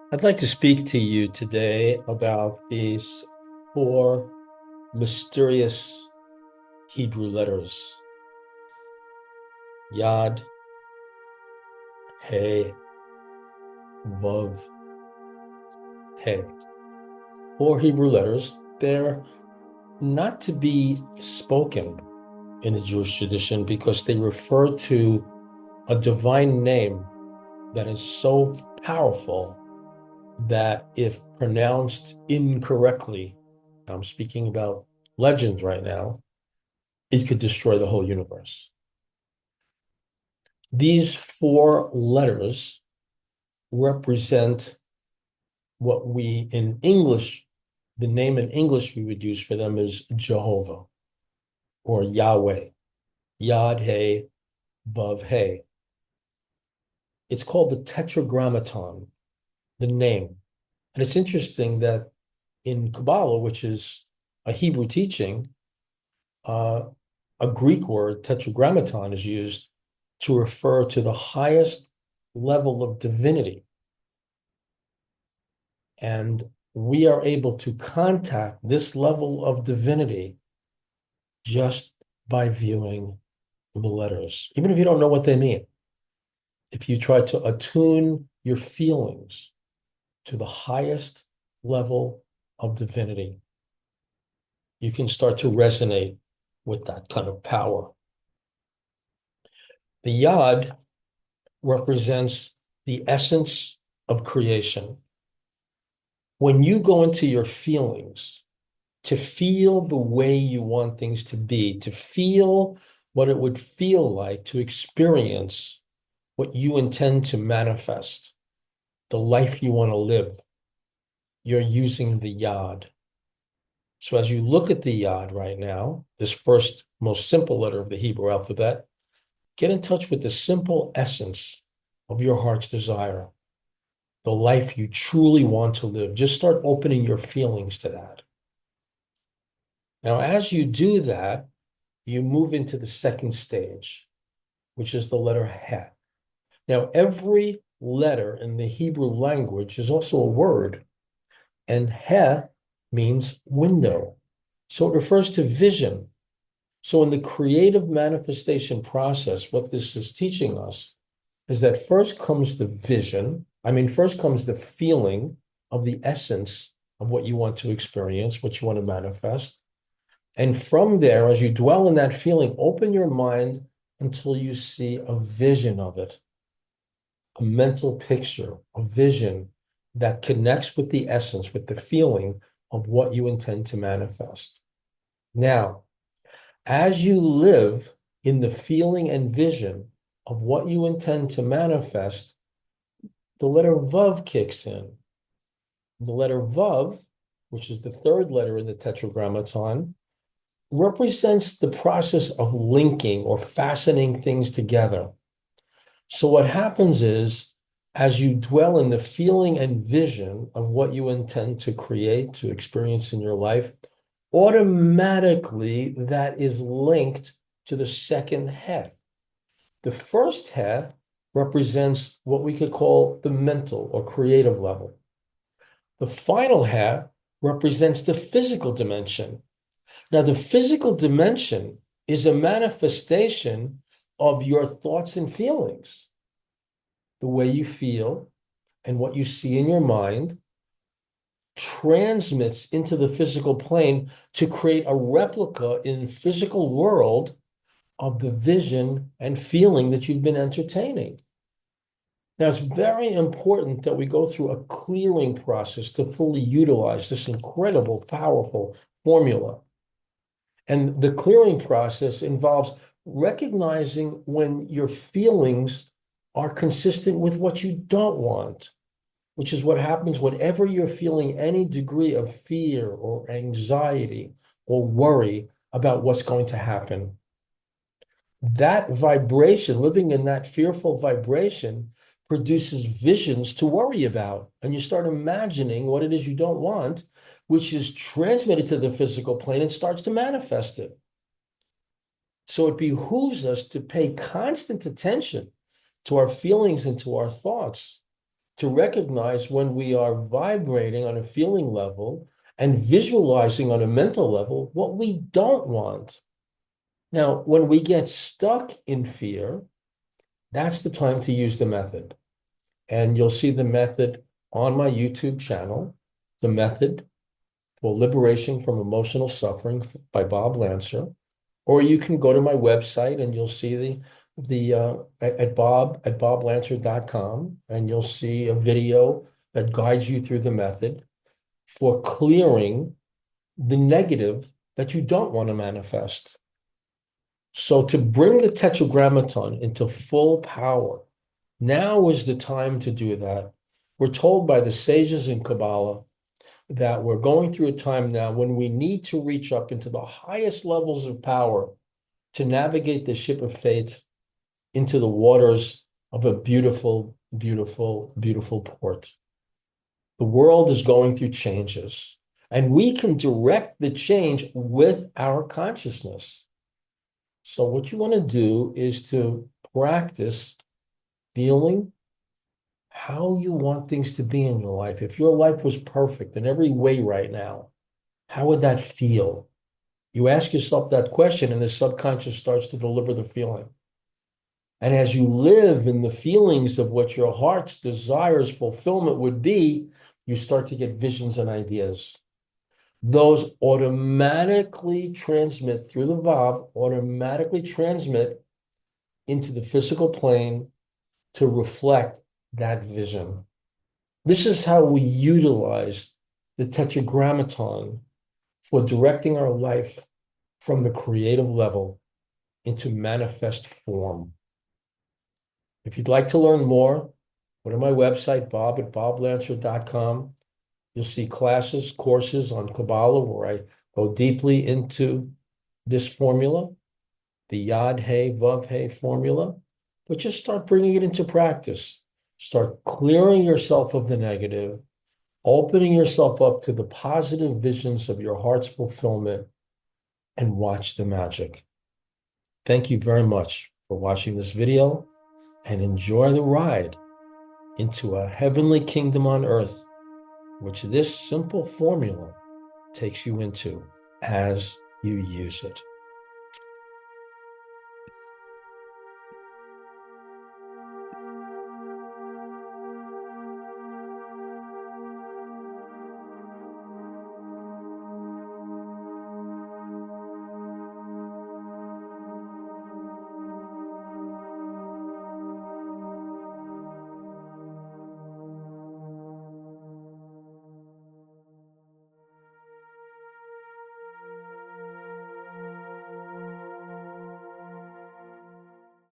I'd like to speak to you today about these four mysterious Hebrew letters: Yad, He, Vav, He. Four Hebrew letters. They're not to be spoken in the Jewish tradition because they refer to a divine name that is so powerful that if pronounced incorrectly, I'm speaking about legends right now, it could destroy the whole universe. These four letters represent what we in English, the name in English we would use for them is Jehovah or Yahweh, Yad He, Vav He. It's called the Tetragrammaton, the name. And it's interesting that in Kabbalah, which is a Hebrew teaching, uh, a Greek word, tetragrammaton, is used to refer to the highest level of divinity. And we are able to contact this level of divinity just by viewing the letters, even if you don't know what they mean. If you try to attune your feelings to the highest level of divinity, you can start to resonate with that kind of power. The Yad represents the essence of creation. When you go into your feelings to feel the way you want things to be, to feel what it would feel like to experience what you intend to manifest, the life you want to live, you're using the Yad. So as you look at the Yad right now, this first most simple letter of the Hebrew alphabet, get in touch with the simple essence of your heart's desire, the life you truly want to live. Just start opening your feelings to that. Now, as you do that, you move into the second stage, which is the letter He. Now, every letter in the Hebrew language is also a word, and He means window. So it refers to vision. So in the creative manifestation process, what this is teaching us is that first comes the vision. First comes the feeling of the essence of what you want to experience, what you want to manifest. And from there, as you dwell in that feeling, open your mind until you see a vision of it, a mental picture, a vision that connects with the essence, with the feeling of what you intend to manifest. Now, as you live in the feeling and vision of what you intend to manifest, the letter Vav kicks in. The letter Vav, which is the third letter in the Tetragrammaton, represents the process of linking or fastening things together. So what happens is, as you dwell in the feeling and vision of what you intend to create, to experience in your life, automatically that is linked to the second He. The first He represents what we could call the mental or creative level. The final He represents the physical dimension. Now, the physical dimension is a manifestation of your thoughts and feelings. The way you feel and what you see in your mind transmits into the physical plane to create a replica in physical world of the vision and feeling that you've been entertaining. Now, it's very important that we go through a clearing process to fully utilize this incredible, powerful formula. And the clearing process involves recognizing when your feelings are consistent with what you don't want, which is what happens whenever you're feeling any degree of fear or anxiety or worry about what's going to happen. That vibration, living in that fearful vibration, produces visions to worry about. And you start imagining what it is you don't want, which is transmitted to the physical plane and starts to manifest it. So it behooves us to pay constant attention to our feelings and to our thoughts to recognize when we are vibrating on a feeling level and visualizing on a mental level what we don't want. Now, when we get stuck in fear, that's the time to use the method. And you'll see the method on my YouTube channel, the method for liberation from emotional suffering by Bob Lancer. Or you can go to my website and you'll see at boblancer.com, and you'll see a video that guides you through the method for clearing the negative that you don't want to manifest. So to bring the Tetragrammaton into full power, now is the time to do that. We're told by the sages in Kabbalah that we're going through a time now when we need to reach up into the highest levels of power to navigate the ship of fate into the waters of a beautiful, beautiful, beautiful port. The world is going through changes, and we can direct the change with our consciousness. So what you want to do is to practice feeling how you want things to be in your life. If your life was perfect in every way right now, how would that feel? You ask yourself that question, and the subconscious starts to deliver the feeling. And as you live in the feelings of what your heart's desires, fulfillment would be, you start to get visions and ideas. Those automatically transmit through the valve, automatically transmit into the physical plane to reflect that vision. This is how we utilize the Tetragrammaton for directing our life from the creative level into manifest form. If you'd like to learn more, go to my website, bob@boblancer.com. You'll see classes, courses on Kabbalah where I go deeply into this formula, the Yod He Vav He formula, but just start bringing it into practice. Start clearing yourself of the negative, opening yourself up to the positive visions of your heart's fulfillment, and watch the magic. Thank you very much for watching this video, and enjoy the ride into a heavenly kingdom on earth, which this simple formula takes you into as you use it.